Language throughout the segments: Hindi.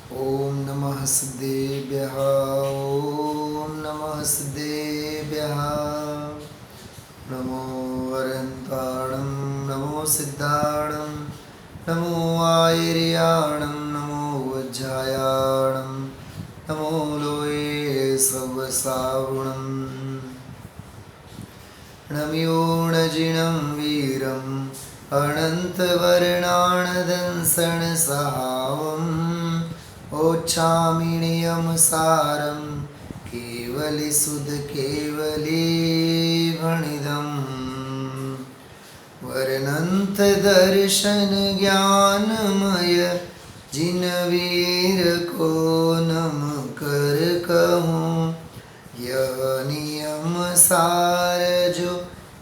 ओम नमः सिद्धेभ्यः ओम नमः सिद्धेभ्यः। नमो अरन्ताणं नमो सिद्धाणं नमो आयर्याणं नमो वज्रायाणं नमो लोये सर्वसावुणं नमयोणजिनं वीरम् अनन्तवर्णानदंसनसहावम् ओच्छामिनियं सारं केवली सुध केवली भणिदम् वर्णन्त दर्शन ज्ञानमय जिन वीर को नम कर कहूँ यह नियम सार जो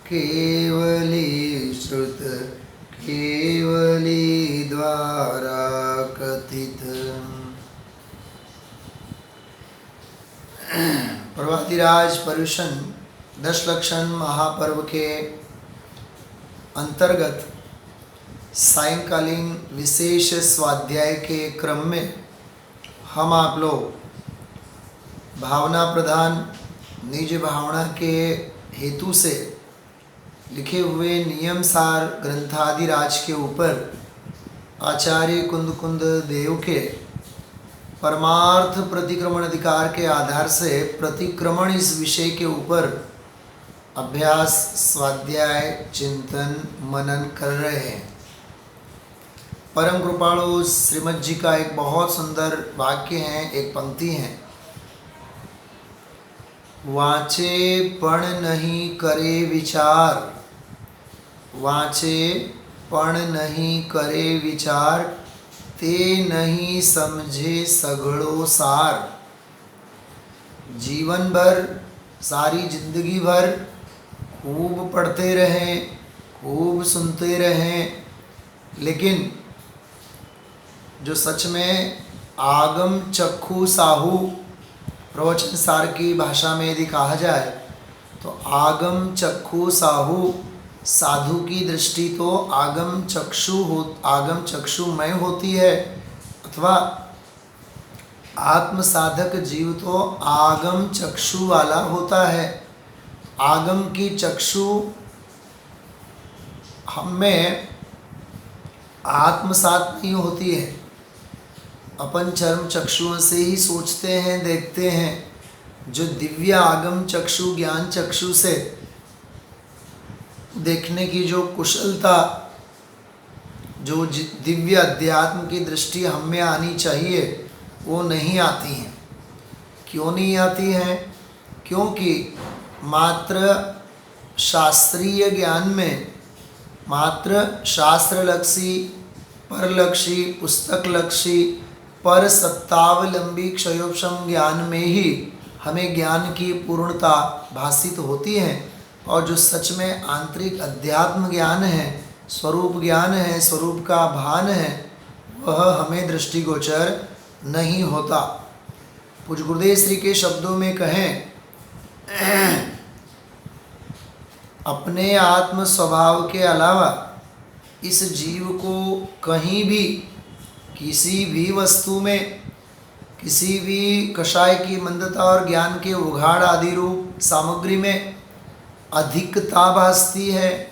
केवली श्रुत केवली द्वारा कथित। पर्वतिराज पर्युषण 10 लक्षण महापर्व के अंतर्गत सायंकालीन विशेष स्वाध्याय के क्रम में हम आप लोग भावना प्रधान निज भावना के हेतु से लिखे हुए नियम सार ग्रंथादिराज के ऊपर आचार्य कुंद देव के परमार्थ प्रतिक्रमण अधिकार के आधार से प्रतिक्रमण इस विषय के ऊपर अभ्यास स्वाध्याय चिंतन मनन कर रहे हैं। परम कृपाणु श्रीमद जी का एक बहुत सुंदर वाक्य है, एक पंक्ति है, वाचे पण नहीं करे विचार, वाचे पण नहीं करे विचार, ते नहीं समझे सगड़ो सार। जीवन भर सारी जिंदगी भर खूब पढ़ते रहें, खूब सुनते रहें, लेकिन जो सच में आगम चक्षु साहू प्रवचन सार की भाषा में यदि कहा जाए तो आगम चक्षु साहू, साधु की दृष्टि तो आगम चक्षुमय होती है, अथवा आत्म साधक जीव तो आगम चक्षु वाला होता है। आगम की चक्षु हम में आत्मसात नहीं होती है, अपन चर्म चक्षुओं से ही सोचते हैं, देखते हैं। जो दिव्य आगम चक्षु ज्ञान चक्षु से देखने की जो कुशलता, जो दिव्य अध्यात्म की दृष्टि हम में आनी चाहिए, वो नहीं आती है। क्यों नहीं आती है? क्योंकि मात्र शास्त्रीय ज्ञान में, मात्र शास्त्रलक्षी, परलक्षी, पुस्तकलक्षी, पर सत्तावलंबी क्षयोपशम ज्ञान में ही हमें ज्ञान की पूर्णता भासित होती है। और जो सच में आंतरिक अध्यात्म ज्ञान है, स्वरूप ज्ञान है, स्वरूप का भान है, वह हमें दृष्टिगोचर नहीं होता। पूज्य गुरुदेव श्री के शब्दों में कहें, अपने आत्म स्वभाव के अलावा इस जीव को कहीं भी, किसी भी वस्तु में, किसी भी कषाय की मंदता और ज्ञान के उघाड़ आदि रूप सामग्री में अधिकता भासती है,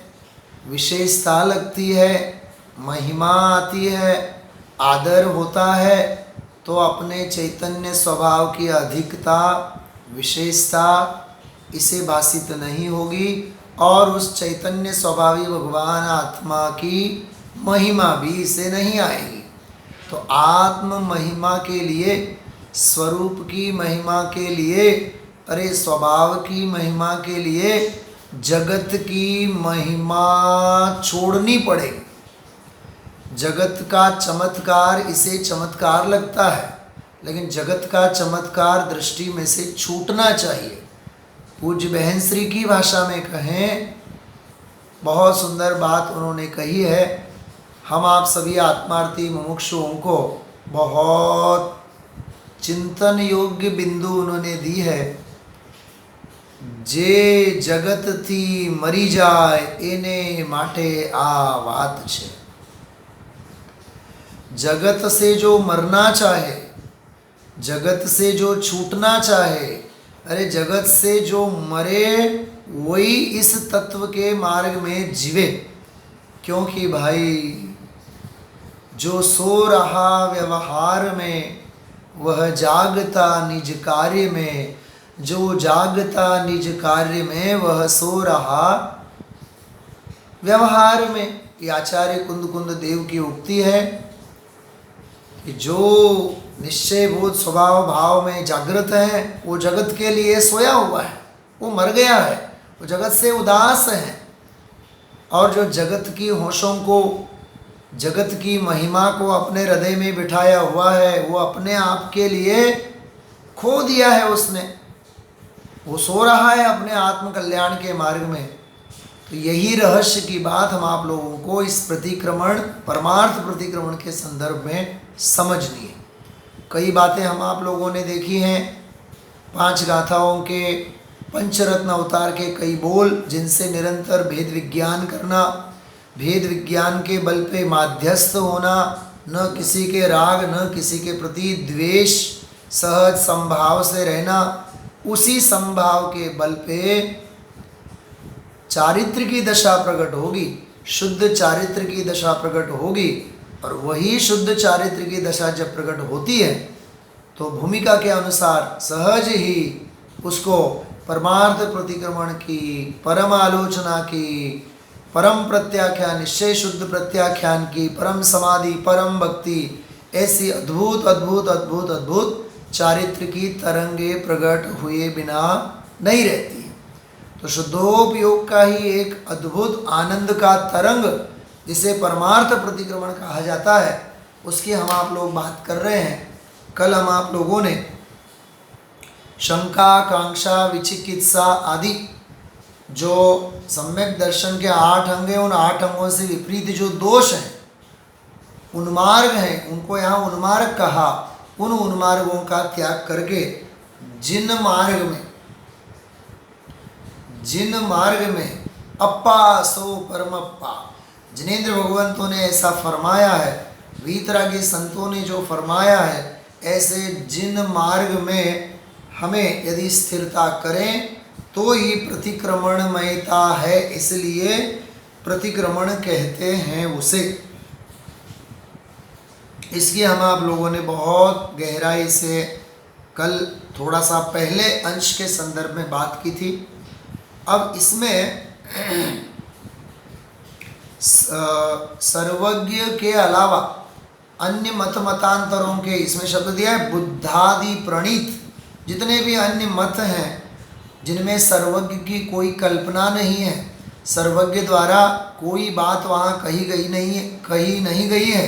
विशेषता लगती है, महिमा आती है, आदर होता है, तो अपने चैतन्य स्वभाव की अधिकता, विशेषता इसे भासित नहीं होगी और उस चैतन्य स्वभावी भगवान आत्मा की महिमा भी इसे नहीं आएगी। तो आत्म महिमा के लिए, स्वरूप की महिमा के लिए, अरे स्वभाव की महिमा के लिए जगत की महिमा छोड़नी पड़ेगी। जगत का चमत्कार इसे चमत्कार लगता है, लेकिन जगत का चमत्कार दृष्टि में से छूटना चाहिए। पूज्य बहन श्री की भाषा में कहें, बहुत सुंदर बात उन्होंने कही है। हम आप सभी आत्मार्थी मुमुक्षुओं को बहुत चिंतन योग्य बिंदु उन्होंने दी है। जे जगत थी मरी जाए एने माटे आ वात छे। जगत से जो मरना चाहे, जगत से जो छूटना चाहे, अरे जगत से जो मरे वही इस तत्व के मार्ग में जीवे। क्योंकि भाई जो सो रहा व्यवहार में वह जागता निज कार्य में, जो जागता निज कार्य में वह सो रहा व्यवहार में। ये आचार्य कुंद कुंद देव की उक्ति है कि जो निश्चय बोध स्वभाव भाव में जागृत है वो जगत के लिए सोया हुआ है, वो मर गया है, वो जगत से उदास है। और जो जगत की होशों को, जगत की महिमा को अपने हृदय में बिठाया हुआ है, वो अपने आप के लिए खो दिया है उसने, वो सो रहा है अपने आत्म कल्याण के मार्ग में। तो यही रहस्य की बात हम आप लोगों को इस प्रतिक्रमण, परमार्थ प्रतिक्रमण के संदर्भ में समझनी है। कई बातें हम आप लोगों ने देखी हैं, 5 गाथाओं के, पंचरत्न अवतार के कई बोल, जिनसे निरंतर भेद विज्ञान करना, भेद विज्ञान के बल पे माध्यस्थ होना, न किसी के राग न किसी के प्रति द्वेष, सहज संभाव से रहना, उसी संभाव के बल पे चारित्र की दशा प्रकट होगी, शुद्ध चारित्र की दशा प्रकट होगी। और वही शुद्ध चारित्र की दशा जब प्रकट होती है तो भूमिका के अनुसार सहज ही उसको परमार्थ प्रतिक्रमण की, परम आलोचना की, परम प्रत्याख्यान, निश्चय शुद्ध प्रत्याख्यान की, परम समाधि, परम भक्ति, ऐसी अद्भुत अद्भुत अद्भुत अद्भुत चारित्र की तरंगे प्रकट हुए बिना नहीं रहती है। तो शुद्धोपयोग का ही एक अद्भुत आनंद का तरंग, जिसे परमार्थ प्रतिक्रमण कहा जाता है, उसकी हम आप लोग बात कर रहे हैं। कल हम आप लोगों ने शंका, कांक्षा, विचिकित्सा आदि जो सम्यक दर्शन के 8 अंग हैं, उन 8 अंगों से विपरीत जो दोष हैं, उन्मार्ग हैं, उनको यहाँ उन्मार्ग कहा। उन उन्मार्गों का त्याग करके जिन मार्ग में अप्पा सो परमप्पा, जिनेन्द्र भगवंतों ने ऐसा फरमाया है, वीतरागी संतों ने जो फरमाया है, ऐसे जिन मार्ग में हमें यदि स्थिरता करें तो ही प्रतिक्रमणमयता है, इसलिए प्रतिक्रमण कहते हैं उसे। इसकी हम आप लोगों ने बहुत गहराई से कल थोड़ा सा पहले अंश के संदर्भ में बात की थी। अब इसमें सर्वज्ञ के अलावा अन्य मतांतरों के, इसमें शब्द दिया है बुद्धादि प्रणीत, जितने भी अन्य मत हैं जिनमें सर्वज्ञ की कोई कल्पना नहीं है, सर्वज्ञ द्वारा कोई बात वहाँ कही नहीं गई है,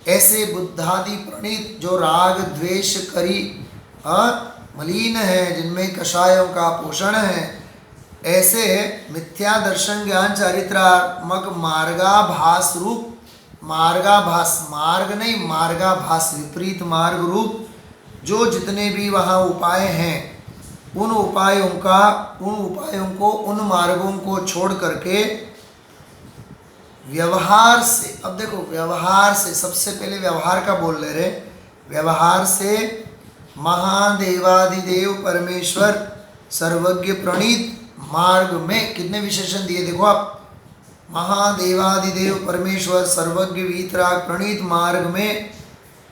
ऐसे बुद्धादि प्रणीत जो राग द्वेष करी मलिन है, जिनमें कषायों का पोषण है, ऐसे मिथ्या दर्शन ज्ञान चारित्रात्मक मार्गाभास रूप, मार्गाभास, मार्ग नहीं मार्गाभास, विपरीत मार्ग रूप जो जितने भी वहाँ उपाय हैं, उन उपायों को, उन मार्गों को छोड़ करके व्यवहार से, अब देखो व्यवहार से, सबसे पहले व्यवहार का बोल ले रहे, व्यवहार से महादेवादिदेव परमेश्वर सर्वज्ञ प्रणीत मार्ग में कितने विशेषण दिए देखो आप, महादेवादिदेव परमेश्वर सर्वज्ञ वीतराग प्रणीत मार्ग में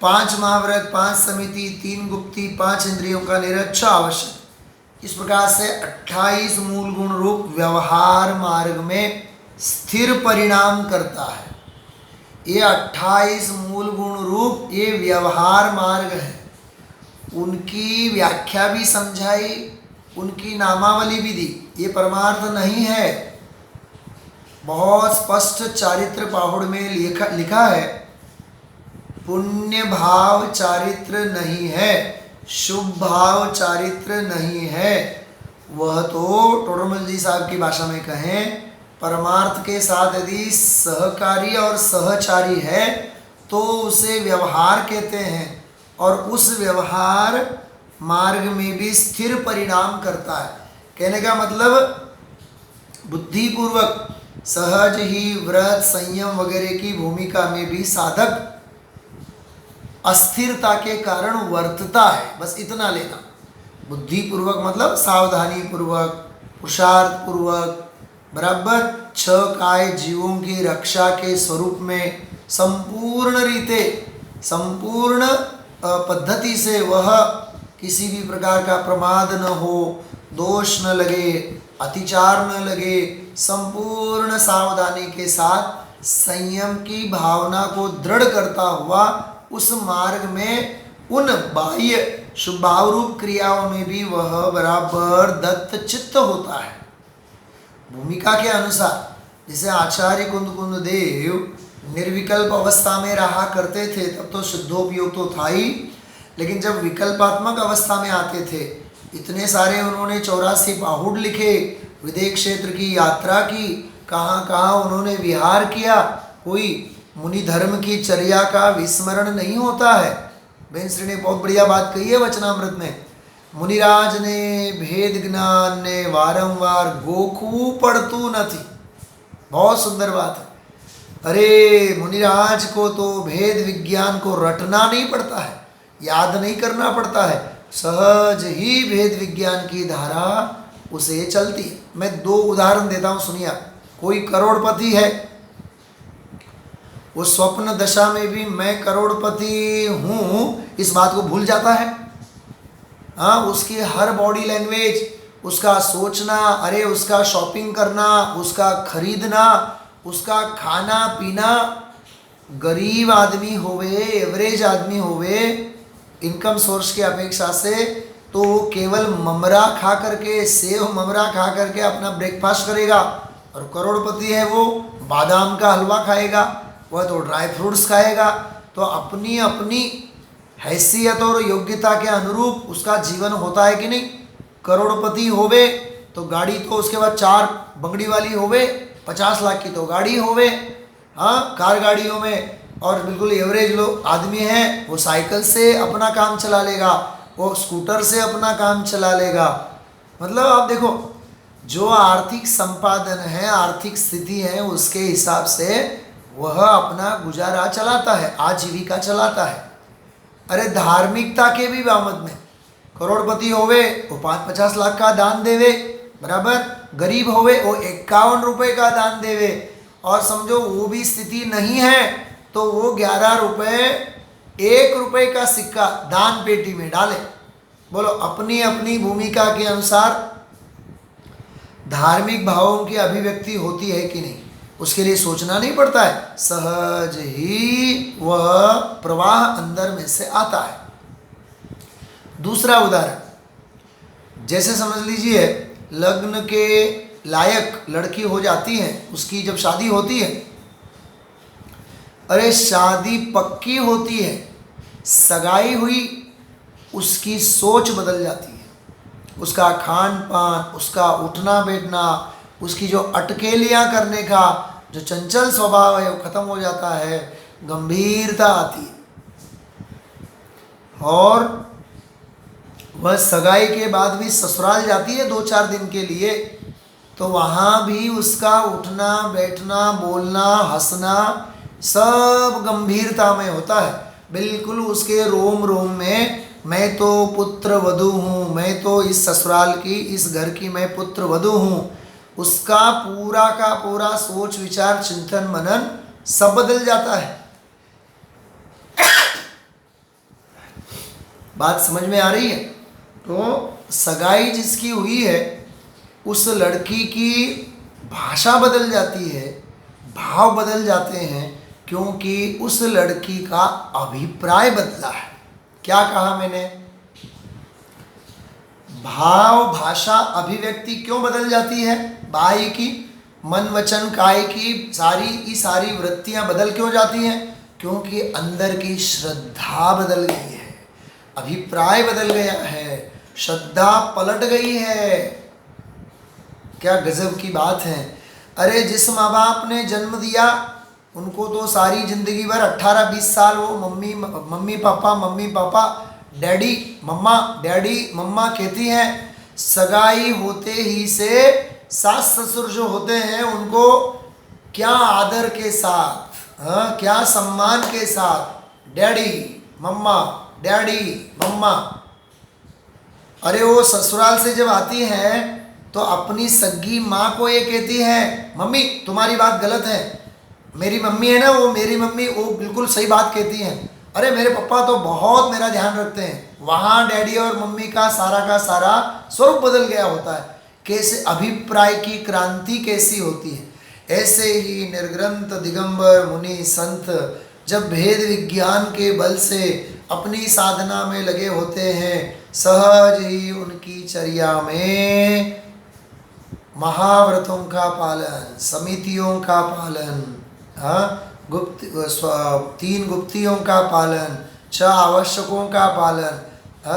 5 महाव्रत, 5 समिति, 3 गुप्ती, 5 इंद्रियों का निरक्षा आवश्यक। इस प्रकार से 28 मूल गुण रूप व्यवहार मार्ग में स्थिर परिणाम करता है। ये 28 मूल गुण रूप ये व्यवहार मार्ग है, उनकी व्याख्या भी समझाई, उनकी नामावली भी दी। ये परमार्थ नहीं है, बहुत स्पष्ट चारित्र पाहुड़ में लिखा है, पुण्य भाव चारित्र नहीं है, शुभ भाव चारित्र नहीं है। वह तो टोडरमल जी साहब की भाषा में कहें, परमार्थ के साथ यदि सहकारी और सहचारी है तो उसे व्यवहार कहते हैं, और उस व्यवहार मार्ग में भी स्थिर परिणाम करता है। कहने का मतलब बुद्धिपूर्वक सहज ही व्रत, संयम वगैरह की भूमिका में भी साधक अस्थिरता के कारण वर्तता है, बस इतना लेना। बुद्धिपूर्वक मतलब सावधानी पूर्वक, पुरुषार्थ पूर्वक, बराबर 6 काय जीवों की रक्षा के स्वरूप में संपूर्ण रीते, संपूर्ण पद्धति से वह किसी भी प्रकार का प्रमाद न हो, दोष न लगे, अतिचार न लगे, संपूर्ण सावधानी के साथ संयम की भावना को दृढ़ करता हुआ उस मार्ग में उन बाह्य शुभाव रूप क्रियाओं में भी वह बराबर दत्त चित्त होता है। भूमिका के अनुसार, जैसे आचार्य कुंद देव निर्विकल्प अवस्था में रहा करते थे, तब तो शुद्धोपयोग तो था ही, लेकिन जब विकल्पात्मक अवस्था में आते थे, इतने सारे उन्होंने 84 पाहुड़ लिखे, विदेह क्षेत्र की यात्रा की, कहाँ कहाँ उन्होंने विहार किया, कोई मुनि धर्म की चर्या का विस्मरण नहीं होता है। बेन श्री ने बहुत बढ़िया बात कही है वचनामृत में, मुनिराज ने भेद ज्ञान ने वारंवार गोखू पड़तू न थी। बहुत सुंदर बात है। अरे मुनिराज को तो भेद विज्ञान को रटना नहीं पड़ता है, याद नहीं करना पड़ता है, सहज ही भेद विज्ञान की धारा उसे चलती है। मैं 2 उदाहरण देता हूँ, सुनिए। कोई करोड़पति है, वो स्वप्न दशा में भी मैं करोड़पति हूँ इस बात को भूल जाता है। हाँ, उसकी हर बॉडी लैंग्वेज, उसका सोचना, अरे उसका शॉपिंग करना, उसका खरीदना, उसका खाना पीना, गरीब आदमी होवे, एवरेज आदमी होवे, इनकम सोर्स की अपेक्षा से, तो केवल ममरा खा करके, सेव ममरा खा करके अपना ब्रेकफास्ट करेगा। और करोड़पति है वो बादाम का हलवा खाएगा, वह तो ड्राई फ्रूट्स खाएगा। तो अपनी अपनी हैसियत और योग्यता के अनुरूप उसका जीवन होता है कि नहीं। करोड़पति होवे तो गाड़ी तो उसके बाद 4 बंगड़ी वाली होवे, 50 लाख की तो गाड़ी होवे, हाँ, कार गाड़ियों में। और बिल्कुल एवरेज लोग आदमी हैं, वो साइकिल से अपना काम चला लेगा, वो स्कूटर से अपना काम चला लेगा। मतलब आप देखो, जो आर्थिक संपादन है, आर्थिक स्थिति है, उसके हिसाब से वह अपना गुजारा चलाता है, आजीविका चलाता है। अरे धार्मिकता के भी बाबत में करोड़पति होवे वो 5-50 लाख का दान देवे, बराबर। गरीब होवे वो 51 रुपये का दान देवे। और समझो वो भी स्थिति नहीं है तो वो 11 रुपये, 1 रुपये का सिक्का दान पेटी में डाले। बोलो, अपनी अपनी भूमिका के अनुसार धार्मिक भावों की अभिव्यक्ति होती है कि नहीं, उसके लिए सोचना नहीं पड़ता है, सहज ही वह प्रवाह अंदर में से आता है। दूसरा उदाहरण, जैसे समझ लीजिए लग्न के लायक लड़की हो जाती है, उसकी जब शादी होती है, अरे शादी पक्की होती है, सगाई हुई, उसकी सोच बदल जाती है, उसका खान पान, उसका उठना बैठना, उसकी जो अटकेलियाँ करने का जो चंचल स्वभाव है वो खत्म हो जाता है, गंभीरता आती है। और वह सगाई के बाद भी ससुराल जाती है 2-4 दिन के लिए, तो वहाँ भी उसका उठना बैठना, बोलना, हंसना सब गंभीरता में होता है। बिल्कुल उसके रोम रोम में मैं तो पुत्र वधू हूँ, मैं तो इस ससुराल की, इस घर की मैं पुत्र वधू हूँ, उसका पूरा का पूरा सोच विचार चिंतन मनन सब बदल जाता है। बात समझ में आ रही है? तो सगाई जिसकी हुई है उस लड़की की भाषा बदल जाती है, भाव बदल जाते हैं, क्योंकि उस लड़की का अभिप्राय बदला है। क्या कहा मैंने? भाव, भाषा, अभिव्यक्ति क्यों बदल जाती है? बाह्य की, मन वचन काय की सारी वृत्तियां बदल क्यों जाती हैं? क्योंकि अंदर की श्रद्धा बदल गई है, अभिप्राय बदल गया है, श्रद्धा पलट गई है। क्या गजब की बात है। अरे जिस माँ बाप ने जन्म दिया उनको तो सारी जिंदगी भर 18-20 साल वो मम्मी पापा डैडी मम्मा कहती हैं। सगाई होते ही से सास ससुर जो होते हैं उनको क्या आदर के साथ, हाँ, क्या सम्मान के साथ डैडी मम्मा, डैडी, मम्मा। अरे वो ससुराल से जब आती है तो अपनी सगी माँ को ये कहती है, मम्मी तुम्हारी बात गलत है। मेरी मम्मी है ना, वो मेरी मम्मी, वो बिल्कुल सही बात कहती है। अरे मेरे पापा तो बहुत मेरा ध्यान रखते हैं। वहाँ डैडी और मम्मी का सारा स्वरूप बदल गया होता है। कैसे अभिप्राय की क्रांति कैसी होती है। ऐसे ही निर्ग्रंथ दिगंबर मुनि संत जब भेद विज्ञान के बल से अपनी साधना में लगे होते हैं, सहज ही उनकी चर्या में महाव्रतों का पालन, समितियों का पालन, गुप्त 3 गुप्तियों का पालन, 6 आवश्यकों का पालन,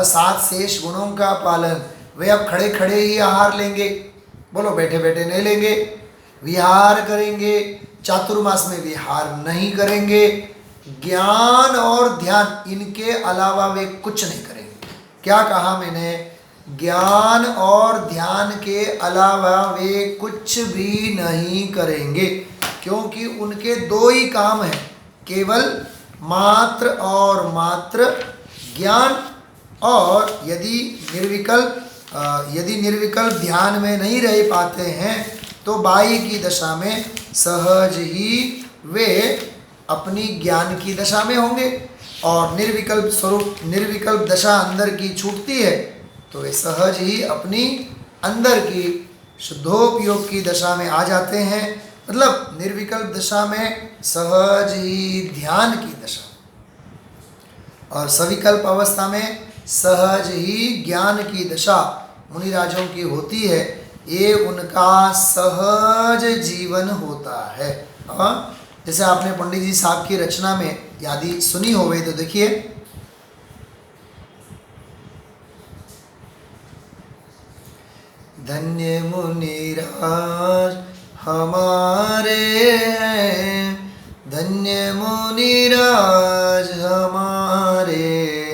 7 शेष गुणों का पालन। वे अब खड़े खड़े ही आहार लेंगे, बोलो बैठे बैठे नहीं लेंगे। विहार करेंगे, चातुर्मास में विहार नहीं करेंगे। ज्ञान और ध्यान इनके अलावा वे कुछ नहीं करेंगे। क्या कहा मैंने? ज्ञान और ध्यान के अलावा वे कुछ भी नहीं करेंगे, क्योंकि उनके 2 ही काम हैं, केवल मात्र और मात्र ज्ञान। और यदि निर्विकल्प ध्यान में नहीं रह पाते हैं तो बाई की दशा में सहज ही वे अपनी ज्ञान की दशा में होंगे। और निर्विकल्प दशा अंदर की छूटती है तो वे सहज ही अपनी अंदर की शुद्धोपयोग की दशा में आ जाते हैं। मतलब निर्विकल्प दशा में सहज ही ध्यान की दशा, और सविकल्प अवस्था में सहज ही ज्ञान की दशा मुनिराजों की होती है। ये उनका सहज जीवन होता है। जैसे आपने पंडित जी साहब की रचना में यदि सुनी हो गई तो देखिए, धन्य मुनिराज हमारे हैं, धन्य मुनिराज हमारे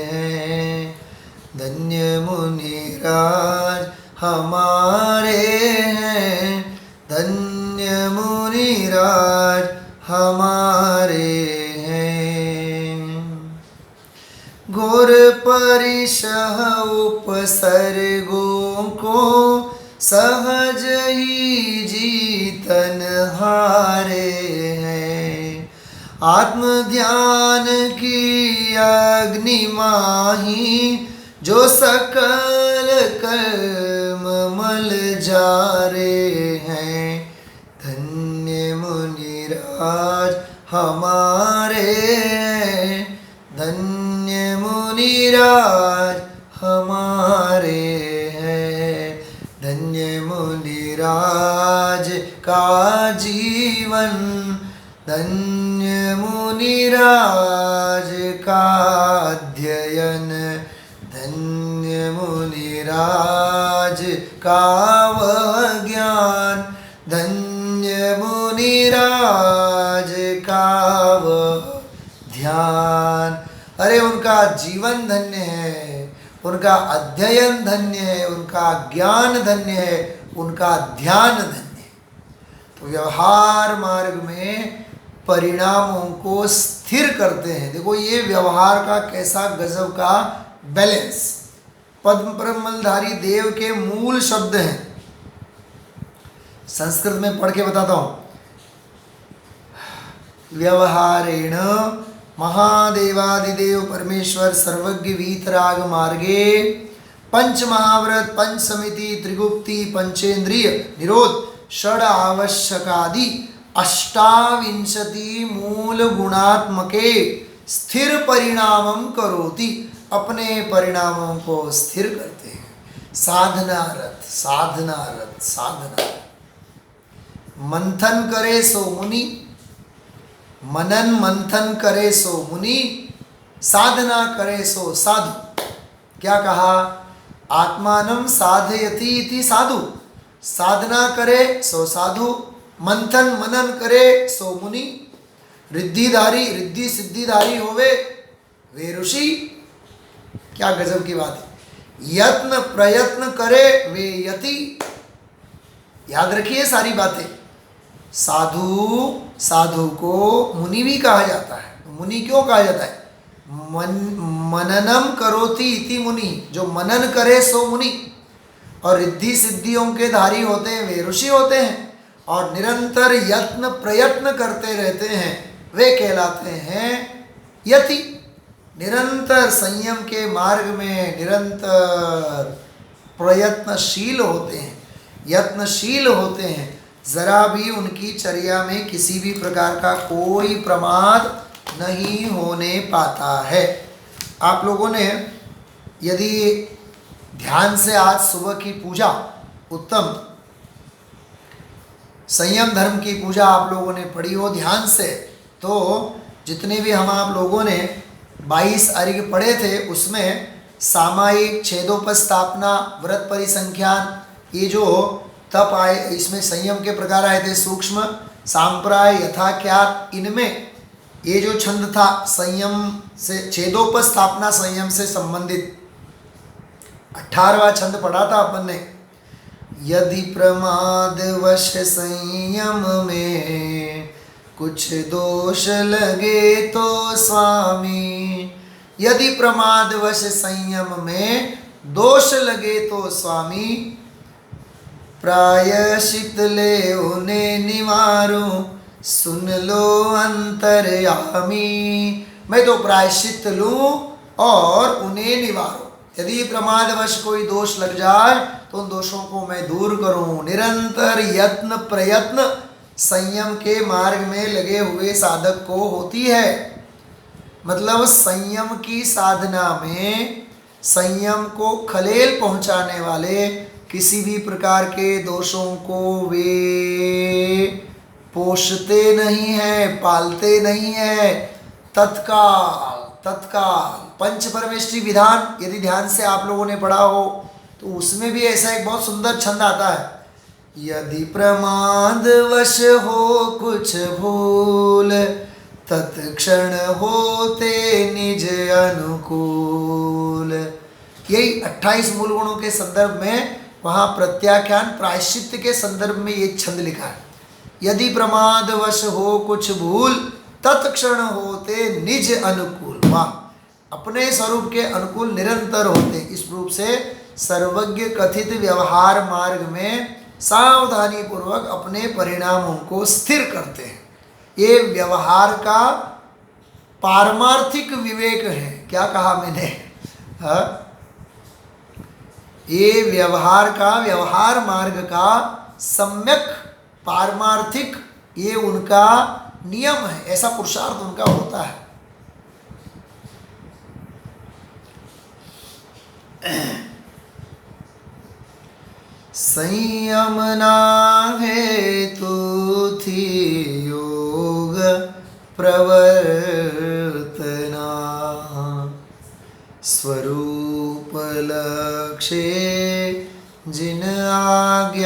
हैं, धन्य मुनिराज हमारे हैं, धन्य मुनिराज हमारे हैं। घोर परिशह उपसर्गों को सहज ही जीतन हारे हैं, आत्मध्यान की अग्नि माही जो सकल कर्म मल जारे हैं, धन्य मुनिराज हमारे हैं, धन्य मुनिराज हमारे हैं, धन्य मुनिराज का जीवन, धन्य मुनिराज का अध्ययन, धन्य मुनिराज का वह ज्ञान, धन्य मुनिराज का वह ध्यान। अरे उनका जीवन धन्य है, उनका अध्ययन धन्य है, उनका ज्ञान धन्य है, उनका ध्यान धन्य है। तो व्यवहार मार्ग में परिणामों को स्थिर करते हैं। देखो ये व्यवहार का कैसा गजब का बैलेंस। पद्म परमलधारी देव के मूल शब्द हैं, संस्कृत में पढ़ के बताता हूं। व्यवहारेण महादेवादिदेव परमेश्वर सर्वज्ञ वीतराग मार्गे पंच महाव्रत, पंच समिति, त्रिगुप्ति, पंचेंद्रिय निरोध, षड आवश्यकादि 28 मूल गुणात्मके स्थिर परिणामम करोति। अपने परिणामों को स्थिर करते हैं। साधनारत साधनारत साधना। मंथन करे सो मुनि, मनन मंथन करे सो मुनि, साधना करे सो साधु। क्या कहा? आत्मानं साधयति इति साधु। साधना करे सो साधु, मंथन मनन करे सो मुनि। रिद्धिधारी रिद्धि सिद्धिधारी होवे वे ऋषि। क्या गजब की बात है। यत्न प्रयत्न करे वे यति। याद रखिए सारी बातें। साधु, साधु को मुनि भी कहा जाता है। मुनि क्यों कहा जाता है? मननम करोति इति मुनि, जो मनन करे सो मुनि। और रिद्धि सिद्धियों के धारी होते हैं वे ऋषि होते हैं, और निरंतर यत्न प्रयत्न करते रहते हैं वे कहलाते हैं यति। निरंतर संयम के मार्ग में निरंतर प्रयत्नशील होते हैं, यत्नशील होते हैं, जरा भी उनकी चर्या में किसी भी प्रकार का कोई प्रमाद नहीं होने पाता है। आप लोगों ने यदि ध्यान से आज सुबह की पूजा, उत्तम संयम धर्म की पूजा आप लोगों ने पढ़ी हो ध्यान से, तो जितने भी हम आप लोगों ने 22 अर्घ्य पढ़े थे उसमें सामायिक, छेदोपस्थापना, व्रत परिसंख्यान, ये जो तप आए, इसमें संयम के प्रकार आए थे, सूक्ष्म, सांप्राय, यथाख्यात, इनमें ये जो छंद था संयम से, छेदोपस्थापना संयम से संबंधित 18वां छंद पढ़ा था अपन ने। यदि प्रमादवश संयम में कुछ दोष लगे तो स्वामी, यदि प्रमादवश संयम में दोष लगे तो स्वामी, प्रायश्चित ले उन्हें निवारो, सुन लो अंतर्यामी। मैं तो प्रायश्चित लूँ और उन्हें निवारो। यदि प्रमादवश कोई दोष लग जाए तो उन दोषों को मैं दूर करूं। निरंतर यत्न प्रयत्न संयम के मार्ग में लगे हुए साधक को होती है। मतलब संयम की साधना में संयम को खलेल पहुंचाने वाले किसी भी प्रकार के दोषों को वे पोषते नहीं हैं, पालते नहीं हैं। तत्काल पंच परमेष्टि विधान यदि ध्यान से आप लोगों ने पढ़ा हो तो उसमें भी ऐसा एक बहुत सुंदर छंद आता है। यदि प्रमादवश हो कुछ भूल, तत्क्षण होते निज अनुकूल। यही 28 मूल गुणों के संदर्भ में वहाँ प्रत्याख्यान प्रायश्चित के संदर्भ में ये छंद लिखा है। यदि प्रमादवश हो कुछ भूल, तत्क्षण होते निज अनुकूल। वाह, अपने स्वरूप के अनुकूल निरंतर होते। इस रूप से सर्वज्ञ कथित व्यवहार मार्ग में सावधानी पूर्वक अपने परिणामों को स्थिर करते हैं। ये व्यवहार का पारमार्थिक विवेक है। क्या कहा मैंने? ये व्यवहार मार्ग का सम्यक पारमार्थिक ये उनका नियम है, ऐसा पुरुषार्थ उनका होता है। संयम ना हेतु थी योग प्रवर्तना, स्वरूप लक्ष्य जिन आज्ञाधीन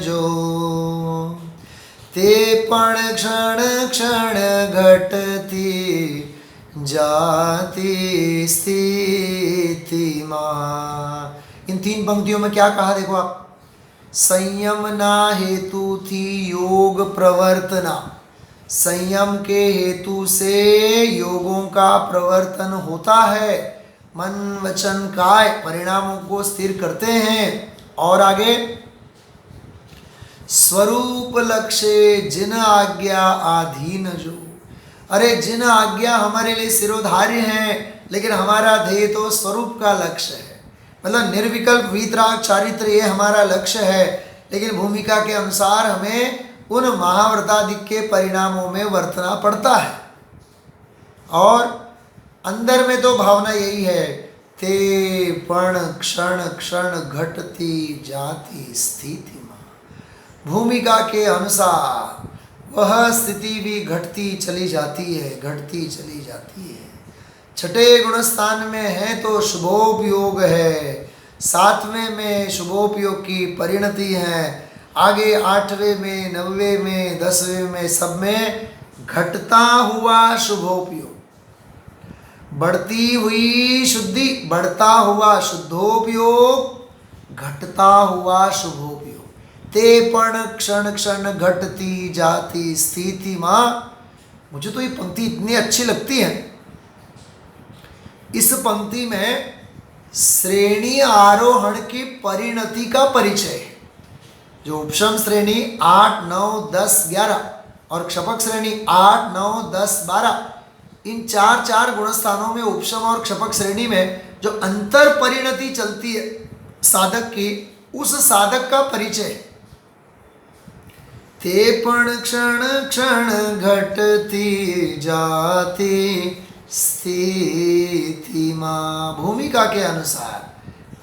जो, ते पण क्षण क्षण घटती जाति स्थिति मां। इन 3 पंक्तियों में क्या कहा देखो आप। संयम ना हेतु थी योग प्रवर्तना, संयम के हेतु से योगों का प्रवर्तन होता है। मन वचन काय परिणामों को स्थिर करते हैं। और आगे स्वरूप लक्ष्य जिन आज्ञा अधीन जो, अरे जिन आज्ञा हमारे लिए सिरोधार्य हैं, लेकिन हमारा ध्येय तो स्वरूप का लक्ष्य है। मतलब निर्विकल्प वीतराग चारित्र ये हमारा लक्ष्य है, लेकिन भूमिका के अनुसार हमें उन महाव्रतादि के परिणामों में वर्तना पड़ता है। और अंदर में तो भावना यही है, ते पण क्षण क्षण घटती जाति स्थिति मां। भूमिका के अनुसार वह स्थिति भी घटती चली जाती है, घटती चली जाती है। छठे गुणस्थान में है तो शुभोपयोग है, 7वें में शुभोपयोग की परिणति है, आगे 8वें में, 9वें में, 10वें में, सब में घटता हुआ शुभोपयोग, बढ़ती हुई शुद्धि, बढ़ता हुआ शुद्धोपयोग, घटता हुआ शुभोपयोग। ते पण क्षण क्षण घटती जाती स्थिति मां, मुझे तो ये पंक्ति इतनी अच्छी लगती है। इस पंक्ति में श्रेणी आरोहण की परिणति का परिचय है। जो उपशम श्रेणी 8, 9, 10, 11 और क्षपक श्रेणी 8, 9, 10, 12, इन चार चार गुणस्थानों में उपशम और क्षपक श्रेणी में जो अंतर परिणति चलती है साधक की, उस साधक का परिचय। ते पण क्षण क्षण घटती जाती स्थिति मां, भूमिका के अनुसार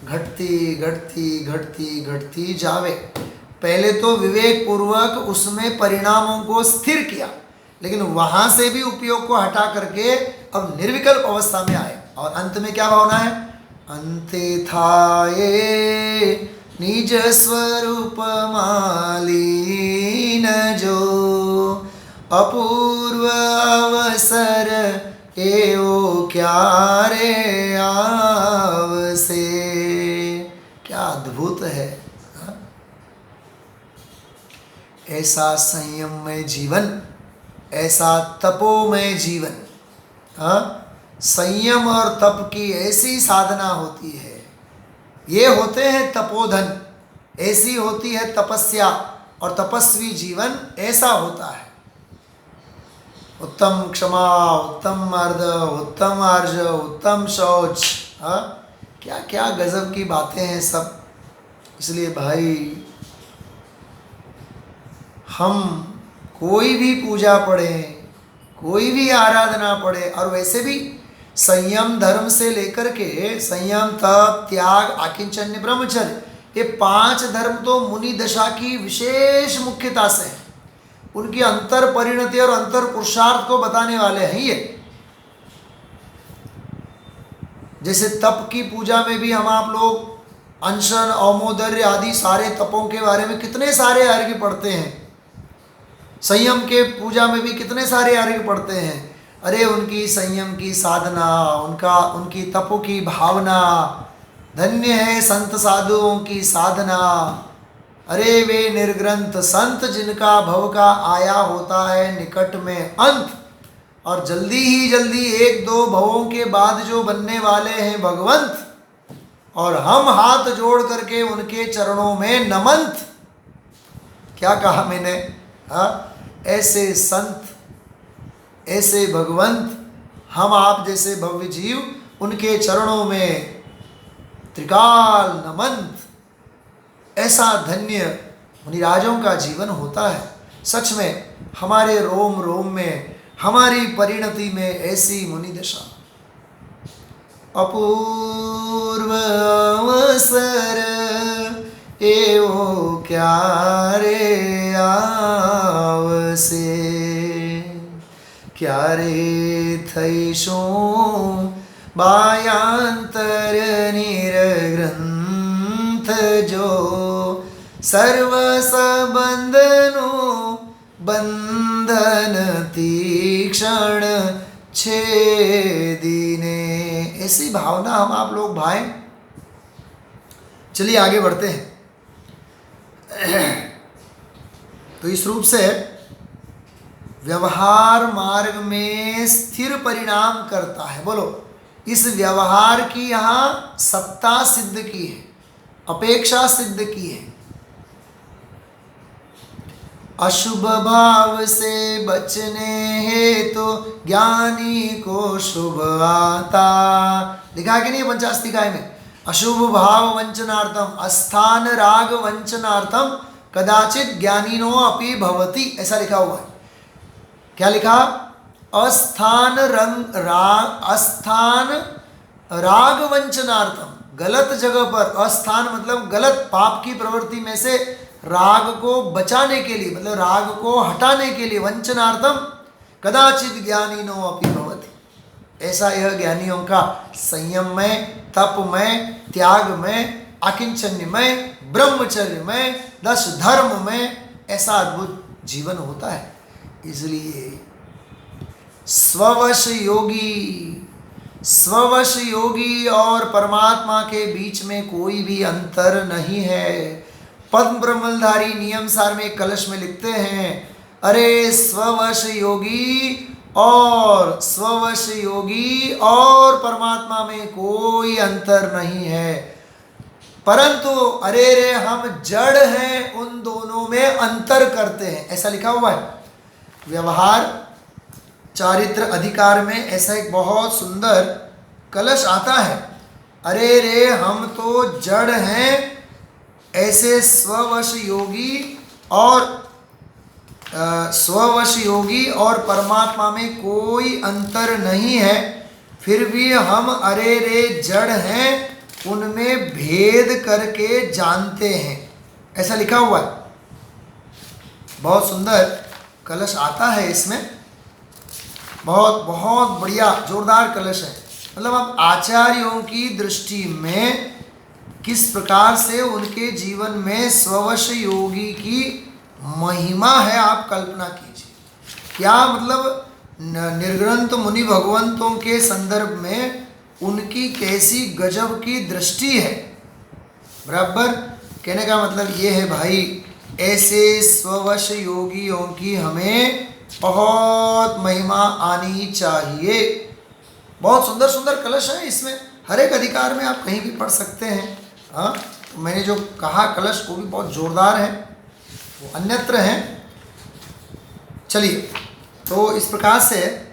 घटती घटती घटती घटती जावे। पहले तो विवेक पूर्वक उसमें परिणामों को स्थिर किया, लेकिन वहां से भी उपयोग को हटा करके अब निर्विकल्प अवस्था में आए। और अंत में क्या भावना है? अंते थाए निज स्वरूप मालीन जो अपूर्व अवसर एओ क्या रे आवसे। क्या अद्भुत है। ऐसा संयममय जीवन, ऐसा तपोमय जीवन। संयम और तप की ऐसी साधना होती है, ये होते हैं तपोधन, ऐसी होती है तपस्या। और तपस्वी जीवन ऐसा होता है। उत्तम क्षमा, उत्तम अर्ध, उत्तम आर्ज, उत्तम शौच। क्या क्या गजब की बातें हैं सब। इसलिए भाई, हम कोई भी पूजा पढ़े, कोई भी आराधना पढ़े, और वैसे भी संयम धर्म से लेकर के संयम, तप, त्याग, आकिंचन्य, ब्रह्मचर्य, ये 5 धर्म तो मुनि दशा की विशेष मुख्यता से है। उनकी अंतर परिणति और अंतर पुरुषार्थ को बताने वाले हैं ये। जैसे तप की पूजा में भी हम आप लोग अनशन, औमोदर्य आदि सारे तपों के बारे में कितने सारे अर्घ्य पढ़ते हैं। संयम के पूजा में भी कितने सारे अर्घ्य पढ़ते हैं। अरे उनकी संयम की साधना, उनकी तपों की भावना, धन्य है संत साधुओं की साधना। अरे वे निर्ग्रंथ संत जिनका भव का आया होता है निकट में अंत, और जल्दी ही जल्दी 1-2 भवों के बाद जो बनने वाले हैं भगवंत, और हम हाथ जोड़ करके उनके चरणों में नमंत। क्या कहा मैंने? ऐसे संत, ऐसे भगवंत, हम आप जैसे भव्य जीव, उनके चरणों में त्रिकाल नमंत। ऐसा धन्य मुनिराजों का जीवन होता है। सच में हमारे रोम रोम में, हमारी परिणति में ऐसी मुनि दशा। अपूर्व अवसर एओ क्या रे आवसे, क्या रे थैशो बायांतर निरग्रंथ जो सर्व संबंधनो बंधन तीक्षण छेदिने। ऐसी भावना हम आप लोग भाएं। चलिए आगे बढ़ते हैं। तो इस रूप से व्यवहार मार्ग में स्थिर परिणाम करता है। बोलो, इस व्यवहार की यहाँ सत्ता सिद्ध की है, अपेक्षा सिद्ध की है। अशुभ भाव से बचने हेतु तो ज्ञानी को शुभ आता। लिखा है कि नहीं पंचास्तिकाय में? अशुभ भाव वंचनार्थम अस्थान राग वंचनार्थम कदाचित ज्ञानीनो अपि भवति, ऐसा लिखा हुआ है। क्या लिखा? अस्थान राग वंचनार्थम, गलत जगह पर। अस्थान मतलब गलत पाप की प्रवृत्ति में से राग को बचाने के लिए, मतलब राग को हटाने के लिए। वंचनार्थम कदाचित ज्ञानीनो अपि भवति। ऐसा यह ज्ञानियों का संयम में, तप में, त्याग में, आकिंचन्य में, ब्रह्मचर्य में, 10 धर्म में ऐसा अद्भुत जीवन होता है। इसलिए स्ववश योगी और परमात्मा के बीच में कोई भी अंतर नहीं है। पद्म ब्रह्मधारी नियम सार में कलश में लिखते हैं, अरे स्ववश योगी और स्ववश योगी और परमात्मा में कोई अंतर नहीं है, परंतु अरे रे हम जड़ हैं, उन दोनों में अंतर करते हैं, ऐसा लिखा हुआ है। व्यवहार चारित्र अधिकार में ऐसा एक बहुत सुंदर कलश आता है, अरे रे हम तो जड़ हैं, ऐसे स्ववश योगी और परमात्मा में कोई अंतर नहीं है, फिर भी हम अरे रे जड़ हैं, उनमें भेद करके जानते हैं, ऐसा लिखा हुआ है। बहुत सुंदर कलश आता है इसमें, बहुत बहुत बढ़िया जोरदार कलश है। मतलब अब आचार्यों की दृष्टि में किस प्रकार से उनके जीवन में स्ववश योगी की महिमा है, आप कल्पना कीजिए। क्या मतलब निर्ग्रंथ मुनि भगवंतों के संदर्भ में उनकी कैसी गजब की दृष्टि है। बराबर कहने का मतलब ये है भाई, ऐसे स्ववश योगियों की हमें बहुत महिमा आनी चाहिए। बहुत सुंदर सुंदर कलश है इसमें, हर एक अधिकार में आप कहीं भी पढ़ सकते हैं। हाँ, तो मैंने जो कहा कलश वो भी बहुत जोरदार है, वो अन्यत्र है। चलिए, तो इस प्रकार से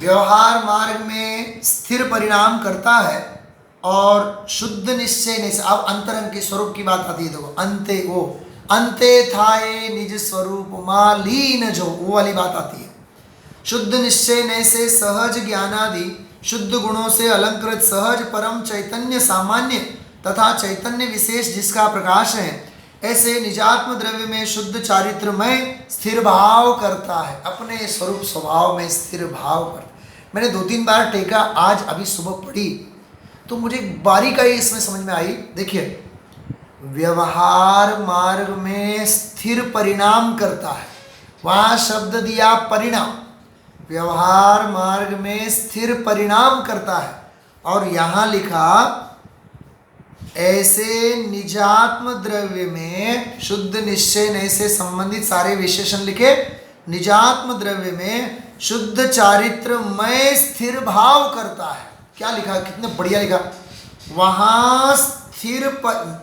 व्यवहार मार्ग में स्थिर परिणाम करता है और शुद्ध निश्चय नहीं से। अब अंतरंग के स्वरूप की बात आती है, देखो अंते वो अंते थाए निज स्वरूप मालीन, जो वो वाली बात आती है। शुद्ध निश्चय ने से सहज ज्ञानादि शुद्ध गुणों से अलंकृत सहज परम चैतन्य सामान्य तथा चैतन्य विशेष जिसका प्रकाश है, ऐसे निजात्म द्रव्य में शुद्ध चारित्रमय स्थिर भाव करता है, अपने स्वरूप स्वभाव में स्थिर भाव करता है। मैंने 2-3 बार टेका, आज अभी सुबह पढ़ी तो मुझे बारीकाई इसमें समझ में आई। देखिए, व्यवहार मार्ग में स्थिर परिणाम करता है, वहाँ शब्द दिया परिणाम, व्यवहार मार्ग में स्थिर परिणाम करता है, और यहाँ लिखा ऐसे निजात्म द्रव्य में शुद्ध निश्चय ने से संबंधित सारे विशेषण लिखे, निजात्म द्रव्य में शुद्ध चारित्रमय स्थिर भाव करता है। क्या लिखा, कितने बढ़िया लिखा। वहाँ स्थिर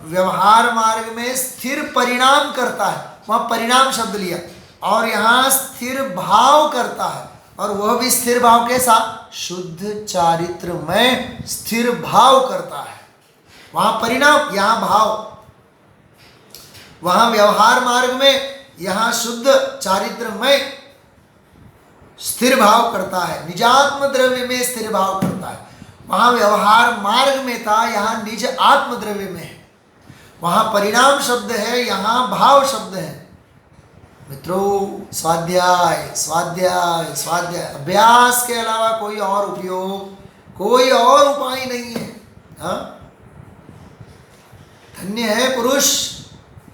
व्यवहार मार्ग में स्थिर परिणाम करता है, वहाँ परिणाम शब्द लिया, और यहाँ स्थिर भाव करता है, और वह भी स्थिर भाव कैसा, शुद्ध चारित्रमय स्थिर भाव करता है। वहाँ परिणाम, यहाँ भाव। वहाँ व्यवहार मार्ग में, यहाँ शुद्ध चारित्रमय स्थिर भाव करता है, निजात्म द्रव्य में स्थिर भाव करता है। वहाँ व्यवहार मार्ग में था, यहाँ निज आत्म द्रव्य में है। वहाँ परिणाम शब्द है, यहाँ भाव शब्द है। मित्रों, स्वाध्याय स्वाध्याय स्वाध्याय, अभ्यास के अलावा कोई और उपयोग, कोई और उपाय नहीं है। हाँ, धन्य है पुरुष,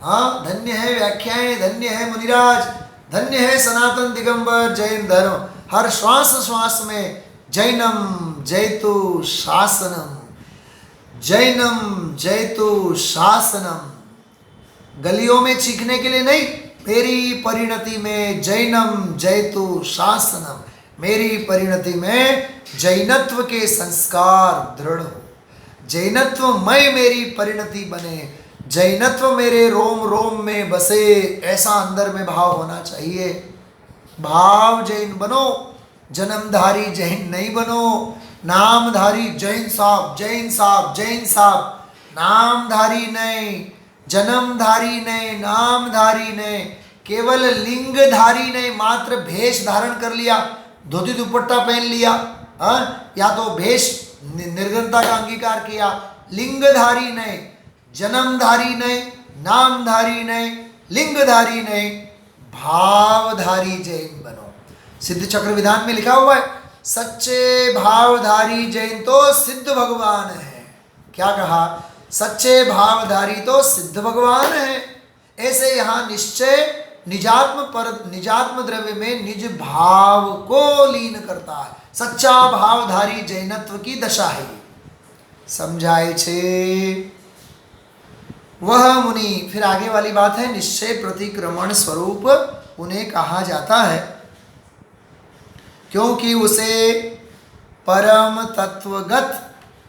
हाँ धन्य है व्याख्याएं, धन्य है मुनिराज, धन्य है सनातन दिगंबर जैन धर्म। हर श्वास श्वास में जैनम जयतु शासनम, जैनम जयतु शासनम। गलियों में चीखने के लिए नहीं, मेरी परिणति में जैनम जयतु शासनम, मेरी परिणति में जैनत्व के संस्कार दृढ़ हो, जैनत्व मय मेरी परिणति बने, जैनत्व मेरे रोम रोम में बसे, ऐसा अंदर में भाव होना चाहिए। भाव जैन बनो, जन्मधारी जैन नहीं बनो। नामधारी जैन साहब, जैन साहब, जैन साहब, नामधारी नहीं, जन्मधारी नहीं, नामधारी नहीं, केवल लिंगधारी नहीं, मात्र भेष धारण कर लिया, धोती दुपट्टा पहन लिया, या तो भेष निर्गुणता का अंगीकार किया, लिंगधारी नहीं, जन्मधारी नहीं, नामधारी नहीं, लिंगधारी नहीं, भावधारी जैन बनो। सिद्ध चक्र विधान में लिखा हुआ है, सच्चे भावधारी जैन तो सिद्ध भगवान है। क्या कहा, सच्चे भावधारी तो सिद्ध भगवान है। ऐसे यहाँ निश्चय निजात्म द्रव्य में निज भाव को लीन करता है, सच्चा भावधारी जैनत्व की दशा है। समझाए छे वह मुनि। फिर आगे वाली बात है, निश्चय प्रतिक्रमण स्वरूप उन्हें कहा जाता है। क्योंकि उसे परम तत्वगत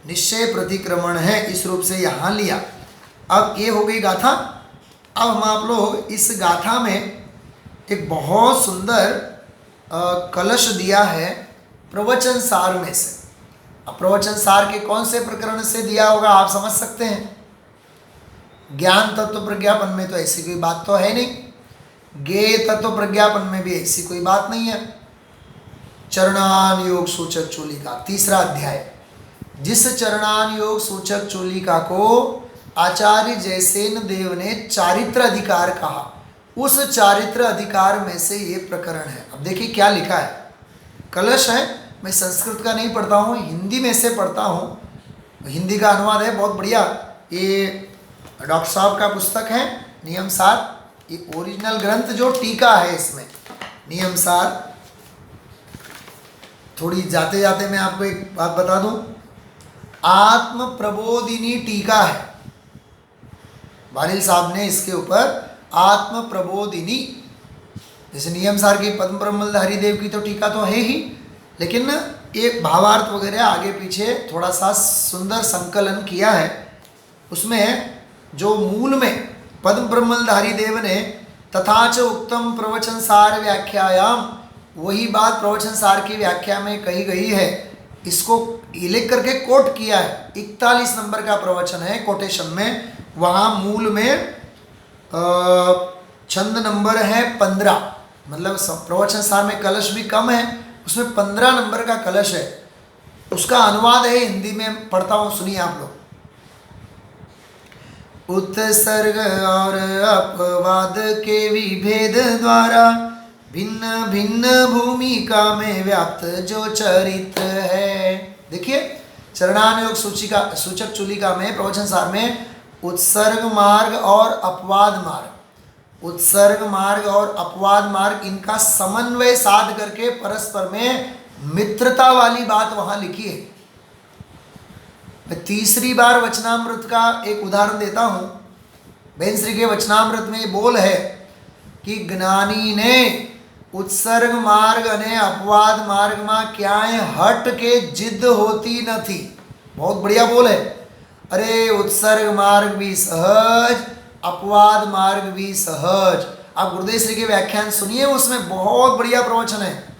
निश्चय प्रतिक्रमण है, इस रूप से यहाँ लिया। अब ये हो गई गाथा। अब हम आप लोग इस गाथा में एक बहुत सुंदर कलश दिया है प्रवचन सार में से। अब प्रवचन सार के कौन से प्रकरण से दिया होगा आप समझ सकते हैं। ज्ञान तत्व प्रज्ञापन में तो ऐसी कोई बात तो है नहीं, ज्ञेय तत्व प्रज्ञापन में भी ऐसी कोई बात नहीं है। चरणान योग सूचक चूलिका, तीसरा अध्याय। जिस चरणान योग सूचक चूलिका को आचार्य जयसेन देव ने चारित्र अधिकार कहा, उस चारित्र अधिकार में से ये प्रकरण है। अब देखिए क्या लिखा है। कलश है, मैं संस्कृत का नहीं पढ़ता हूँ, हिंदी में से पढ़ता हूँ। हिंदी का अनुवाद है बहुत बढ़िया। ये डॉक्टर साहब का पुस्तक है नियम सार। ये ओरिजिनल ग्रंथ जो टीका है इसमें नियम सार। थोड़ी जाते जाते मैं आपको एक बात बता दूं, आत्म प्रबोधिनी टीका है। बालिल साहब ने इसके ऊपर आत्म प्रबोधिनी, जैसे नियम सार की पद्म ब्रह्मल हरिदेव की तो टीका तो है ही, लेकिन एक भावार्थ वगैरह आगे पीछे थोड़ा सा सुंदर संकलन किया है। उसमें जो मूल में पद्म ब्रह्मलधारी देव ने तथाच उत्तम प्रवचन सार व्याख्यायाम, वही बात प्रवचन सार की व्याख्या में कही गई है। इसको लिख करके कोट किया है। 41 नंबर का प्रवचन है कोटेशन में, वहाँ मूल में छंद नंबर है 15। मतलब प्रवचन सार में कलश भी कम है, उसमें 15 नंबर का कलश है। उसका अनुवाद है हिंदी में, पढ़ता हूँ, सुनिए आप लोग। उत्सर्ग और अपवाद के विभेद द्वारा भिन्न भिन्न भूमिका में व्याप्त जो चरित्र है। देखिए चरणान योग सूचिका सूचक चूलिका में प्रवचन सार में उत्सर्ग मार्ग और अपवाद मार्ग, उत्सर्ग मार्ग और अपवाद मार्ग, इनका समन्वय साध करके परस्पर में मित्रता वाली बात वहां लिखी है। मैं तीसरी बार वचनामृत का एक उदाहरण देता हूँ। बेन श्री के वचनामृत में बोल है कि ज्ञानी ने उत्सर्ग मार्ग ने अपवाद मार्ग में क्या हट के जिद होती न थी। बहुत बढ़िया बोल है। अरे उत्सर्ग मार्ग भी सहज, अपवाद मार्ग भी सहज। आप गुरुदेव श्री के व्याख्यान सुनिए, उसमें बहुत बढ़िया प्रवचन है।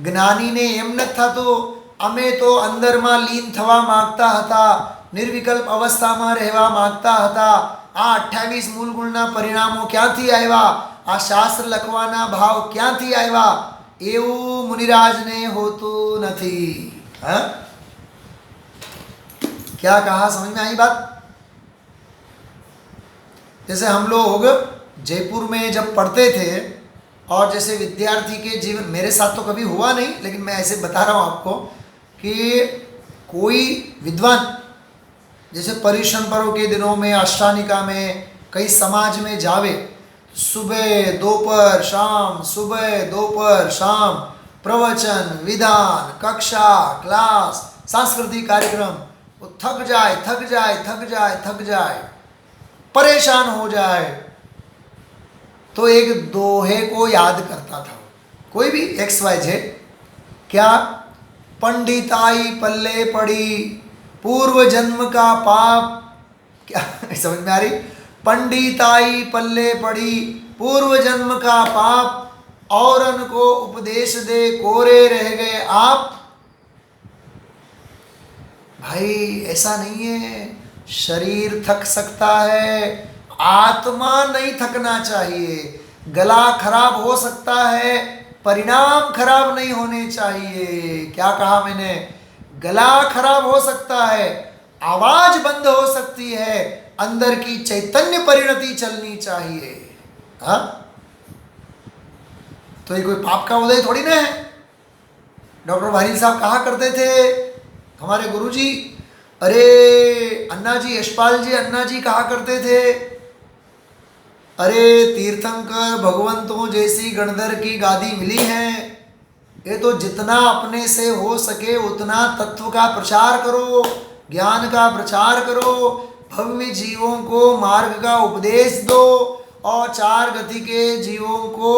ज्ञानी ने एम न था तो अमे तो अंदर में लीन थवा मांगता हता, निर्विकल्प अवस्था में रहवा मांगता हता। आ 28 मूल गुणना परिणामों क्यांथी आव्या, आ शास्त्र लखवाना भाव क्यांथी आव्या, एवं मुनिराज ने होतु नथी। हाँ? क्या कहा, समझ में आई बात? जैसे हम लोग जयपुर में जब पढ़ते थे, और जैसे विद्यार्थी के जीवन, मेरे साथ तो कभी हुआ नहीं, लेकिन मैं ऐसे बता रहा हूँ आपको कि कोई विद्वान जैसे पर्युषण पर्व के दिनों में अष्टानिका में कई समाज में जावे, सुबह दोपहर शाम, सुबह दोपहर शाम प्रवचन, विधान, कक्षा, क्लास, सांस्कृतिक कार्यक्रम, वो थक जाए थक जाए थक जाए थक जाए, परेशान हो जाए, तो एक दोहे को याद करता था। कोई भी XYZ, क्या? पंडिताई पल्ले पड़ी, पूर्व जन्म का पाप। क्या समझ में आ रही? पंडिताई पल्ले पड़ी, पूर्व जन्म का पाप, औरन को उपदेश दे कोरे रह गए आप। भाई ऐसा नहीं है। शरीर थक सकता है, आत्मा नहीं थकना चाहिए। गला खराब हो सकता है, परिणाम खराब नहीं होने चाहिए। क्या कहा मैंने? गला खराब हो सकता है, आवाज बंद हो सकती है, अंदर की चैतन्य परिणति चलनी चाहिए। हाँ, तो ये कोई पाप का उदय थोड़ी ना है। डॉक्टर वाहिल साहब कहा करते थे, हमारे गुरुजी, अरे अन्ना जी, यशपाल जी, अन्ना जी कहा करते थे, अरे तीर्थंकर भगवंतों जैसी गणधर की गादी मिली है, ये तो जितना अपने से हो सके उतना तत्व का प्रचार करो, ज्ञान का प्रचार करो, भव्य जीवों को मार्ग का उपदेश दो, और चार गति के जीवों को,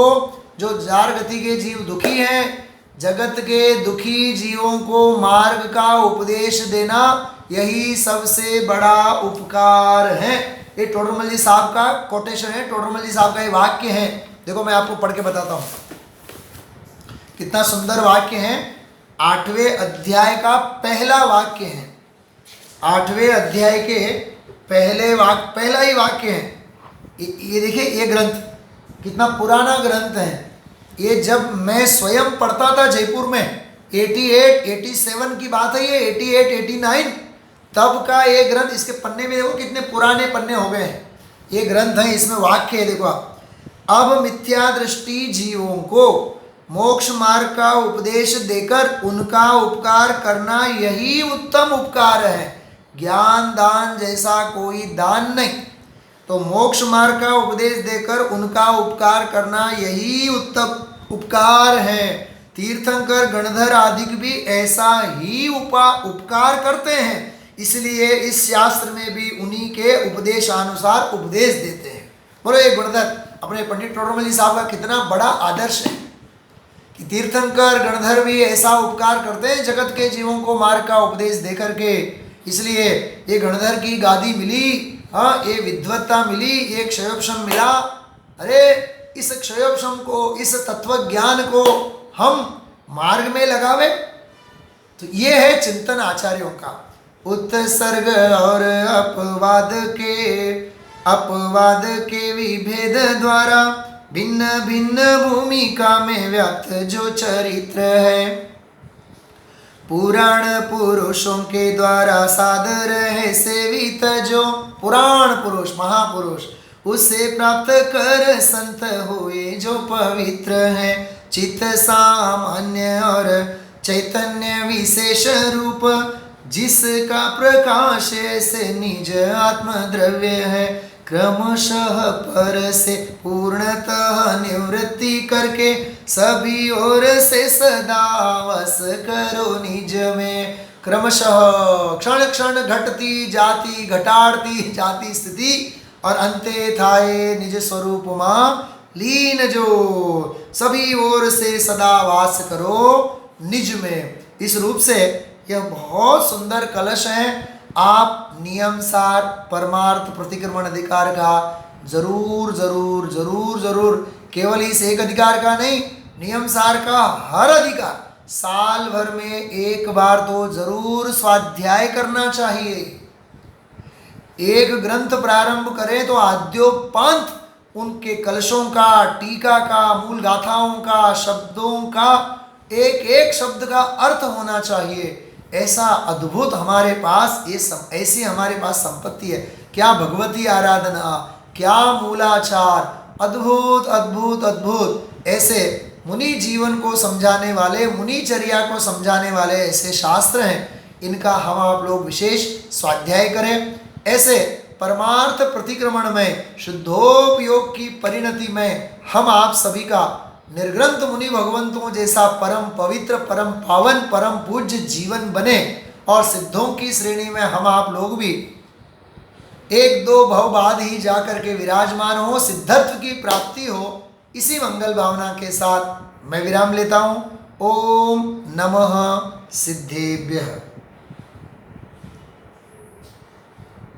जो चार गति के जीव दुखी हैं, जगत के दुखी जीवों को मार्ग का उपदेश देना यही सबसे बड़ा उपकार है। ये टोडरमल जी साहब का कोटेशन है, टोडरमल जी साहब का ये वाक्य है। देखो मैं आपको पढ़ के बताता हूँ, कितना सुंदर वाक्य है। 8वें अध्याय का पहला वाक्य है, 8वें अध्याय के पहला ही वाक्य है। ये देखिए, ये ग्रंथ कितना पुराना ग्रंथ है। ये जब मैं स्वयं पढ़ता था जयपुर में, 88, 87 की बात है ये, 88, 89 तब का ये ग्रंथ। इसके पन्ने में देखो कितने पुराने पन्ने हो गए हैं। ये ग्रंथ है, इसमें वाक्य है, देखो आप। अब मिथ्या दृष्टि जीवों को मोक्ष मार्ग का उपदेश देकर उनका उपकार करना यही उत्तम उपकार है। ज्ञान दान जैसा कोई दान नहीं, तो मोक्ष मार्ग का उपदेश देकर उनका उपकार करना यही उत्तम उपकार है। तीर्थंकर गणधर आदि भी ऐसा ही उपकार करते हैं, इसलिए इस शास्त्र में भी उन्हीं के उपदेशानुसार उपदेश देते हैं। बोलो ये गणधर, अपने पंडित टोडरमल जी साहब का कितना बड़ा आदर्श है कि तीर्थंकर गणधर भी ऐसा उपकार करते हैं जगत के जीवों को मार्ग का उपदेश दे करके। इसलिए ये गणधर की गादी मिली, हाँ, ये विद्वत्ता मिली, ये क्षयोपशम मिला। अरे इस क्षयोपशम को, इस तत्व ज्ञान को हम मार्ग में लगावे, तो ये है चिंतन आचार्यों का। उत्सर्ग और अपवाद के विभेद द्वारा भिन्न भिन्न भूमिका में व्याप्त जो चरित्र है, पुराण पुरुषों के द्वारा सादर है सेवित जो पुराण पुरुष महापुरुष, उससे प्राप्त कर संत हुए जो पवित्र है। चित्त सामान्य और चैतन्य विशेष रूप जिसका प्रकाश से निज आत्मद्रव्य है, क्रमशः पर से पूर्णतः निवृत्ति करके सभी ओर से सदा वस करो निज में। क्रमशः क्षण क्षण घटती जाती घटाड़ती जाती स्थिति और अंते थाए निज स्वरूप मां लीन जो, सभी ओर से सदा वास करो निज में। इस रूप से यह बहुत सुंदर कलश है। आप नियम सार परमार्थ प्रतिक्रमण अधिकार का जरूर जरूर जरूर जरूर, केवल इस एक अधिकार का नहीं, नियम सार का हर अधिकार साल भर में एक बार तो जरूर स्वाध्याय करना चाहिए। एक ग्रंथ प्रारंभ करें तो आद्योपंत उनके कलशों का, टीका का, मूल गाथाओं का, शब्दों का एक एक शब्द का अर्थ होना चाहिए। ऐसा अद्भुत हमारे पास ऐसी हमारे पास संपत्ति है। क्या भगवती आराधना, क्या मूलाचार, अद्भुत अद्भुत अद्भुत। ऐसे मुनि जीवन को समझाने वाले, मुनिचर्या को समझाने वाले ऐसे शास्त्र हैं, इनका हम आप लोग विशेष स्वाध्याय करें। ऐसे परमार्थ प्रतिक्रमण में, शुद्धोपयोग की परिणति में हम आप सभी का निर्ग्रंथ मुनि भगवंतों जैसा परम पवित्र, परम पावन, परम पूज्य जीवन बने और सिद्धों की श्रेणी में हम आप लोग भी एक दो भव बाद ही जाकर के विराजमान हो, सिद्धत्व की प्राप्ति हो। इसी मंगल भावना के साथ मैं विराम लेता हूँ। ओम नमः सिद्धेभ्यः।